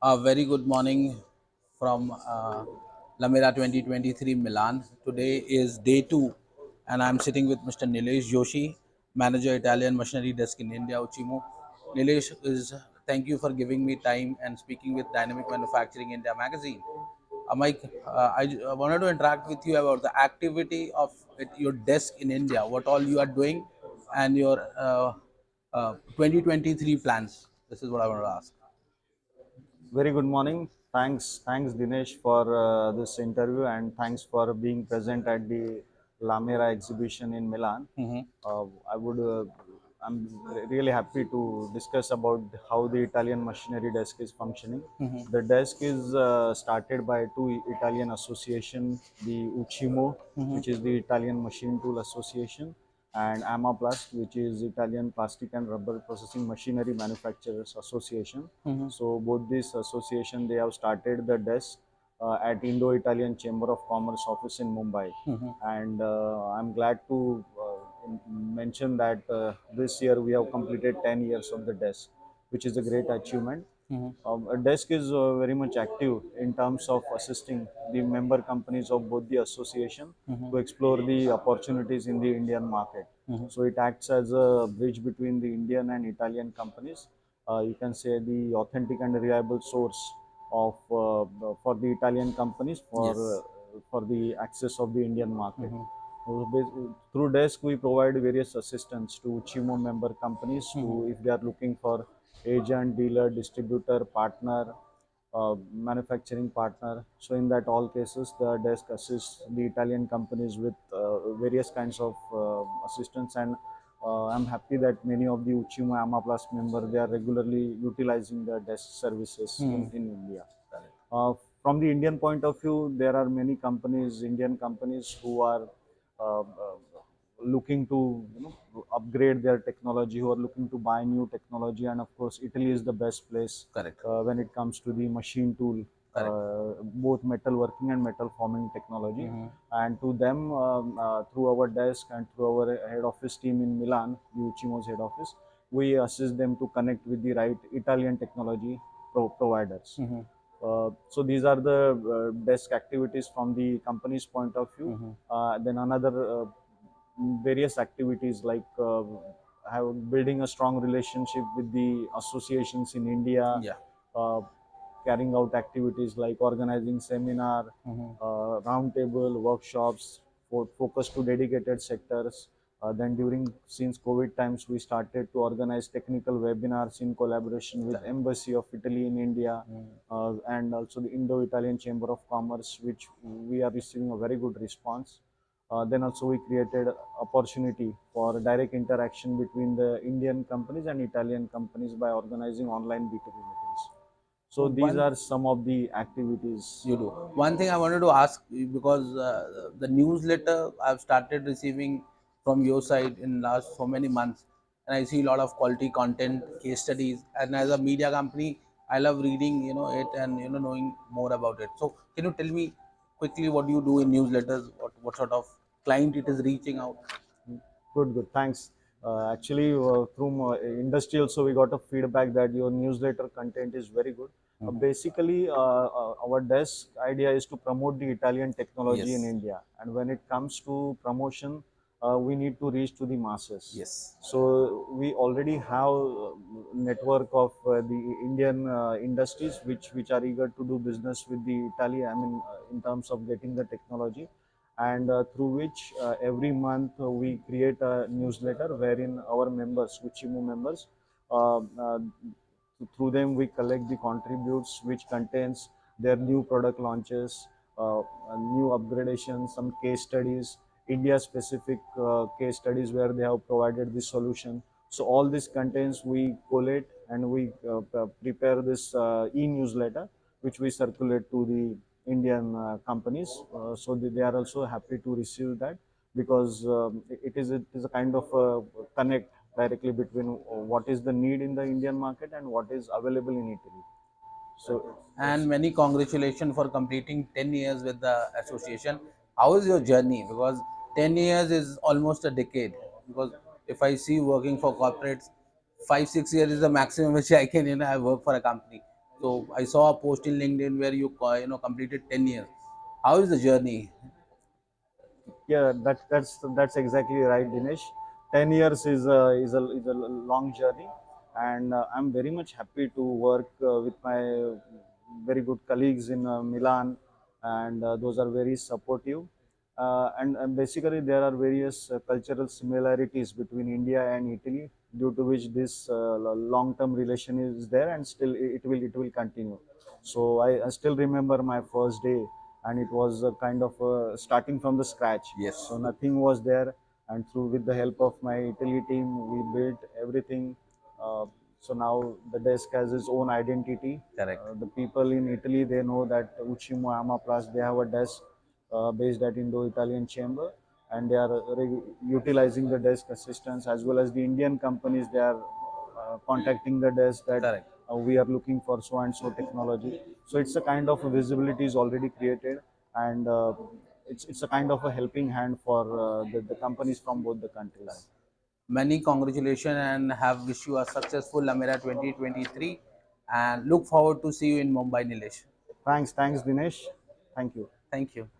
A very good morning from Lamera 2023 Milan. Today is day 2, and I'm sitting with Mr. Nilesh Joshi, Manager Italian Machinery Desk in India, Uchimo. Nilesh, thank you for giving me time and speaking with Dynamic Manufacturing India magazine. Mike, I wanted to interact with you about the activity of your desk in India, what all you are doing, and your 2023 plans. This is what I want to ask. Very good morning. Thanks Dinesh for this interview and thanks for being present at the Lamera exhibition in Milan. Mhm. Uh, I would, I'm really happy to discuss about how the Italian machinery desk is functioning. The desk is started by two Italian association, the UCIMO, which is the Italian Machine Tool Association, and AMAPLAST, which is Italian Plastic and Rubber Processing Machinery Manufacturers Association. So both these association they have started the desk at Indo-Italian Chamber of Commerce office in Mumbai, and I'm glad to mention that this year we have completed 10 years of the desk, which is a great achievement. A desk is very much active in terms of assisting the member companies of both the association to explore the opportunities in the Indian market. So it acts as a bridge between the Indian and Italian companies. You can say the authentic and reliable source of for the Italian companies Yes. for the access of the Indian market. Through desk, we provide various assistance to CHIMO member companies to if they are looking for agent, dealer, distributor, partner, manufacturing partner. So in that all cases, the desk assists the Italian companies with various kinds of assistance, and I'm happy that many of the Uchimo Amaplast member they are regularly utilizing the desk services in India. Uh, from the Indian point of view, there are many companies, Indian companies, who are looking to upgrade their technology, who are looking to buy new technology, and of course, Italy is the best place Correct. when it comes to the machine tool, Correct. both metal working and metal forming technology. And to them, through our desk and through our head office team in Milan, the Uchimo's head office, we assist them to connect with the right Italian technology providers. So these are the desk activities from the company's point of view. Then another various activities like have building a strong relationship with the associations in India, Yeah. uh, carrying out activities like organizing seminar, roundtable workshops for focus to dedicated sectors. Then during since COVID times, we started to organize technical webinars in collaboration with Correct. Embassy of Italy in India, and also the Indo-Italian Chamber of Commerce, which we are receiving a very good response. Then also we created opportunity for direct interaction between the Indian companies and Italian companies by organizing online B2B meetings. So these One are some of the activities. you do. One thing I wanted to ask you, because the newsletter I've started receiving from your side in last so many months, and I see a lot of quality content, case studies, and as a media company, I love reading, it, and knowing more about it. So, can you tell me quickly what you do in newsletters? What sort of client it is reaching out? Good, good. Thanks. Actually, through industry also, we got a feedback that your newsletter content is very good. Basically, our desk idea is to promote the Italian technology in Yes. India, and when it comes to promotion, we need to reach to the masses. Yes. So we already have network of the Indian industries which are eager to do business with the Italy. I mean, in terms of getting the technology, and through which every month we create a newsletter wherein our members, Uchimo members, uh, uh, through them we collect the contributes which contains their new product launches, new upgradations, some case studies, India specific case studies where they have provided the solution. So all this contains we collate and we prepare this e-newsletter which we circulate to the Indian companies. So they are also happy to receive that because it is a kind of a connect directly between what is the need in the Indian market and what is available in Italy. So And many congratulations for completing 10 years with the association. How is your journey? Because 10 years is almost a decade. Because if I see working for corporates, 5 6 years is the maximum which I can I work for a company. So I saw a post in LinkedIn where you completed 10 years. How is the journey? Yeah, that's exactly right, Dinesh. 10 years is a long journey, and I'm very much happy to work with my very good colleagues in Milan, and those are very supportive. And basically, there are various cultural similarities between India and Italy, due to which this long-term relation is there, and still it will continue. So I still remember my first day, and it was a kind of starting from the scratch. Yes, So nothing was there, and through with the help of my Italy team, we built everything. Uh, so now the desk has its own identity. correct, The people in Italy, they know that Uchimo Amaplast, they have a desk based at Indo-Italian Chamber, and they are utilizing the desk assistance, as well as the Indian companies. They are contacting the desk that correct. we are looking for so and so technology. So it's a kind of visibility is already created, and it's a kind of a helping hand for the companies from both the countries. Many congratulations and have wish you a successful Lamera 2023 and look forward to see you in Mumbai, Nilesh. Thanks, Dinesh. Thank you. Thank you.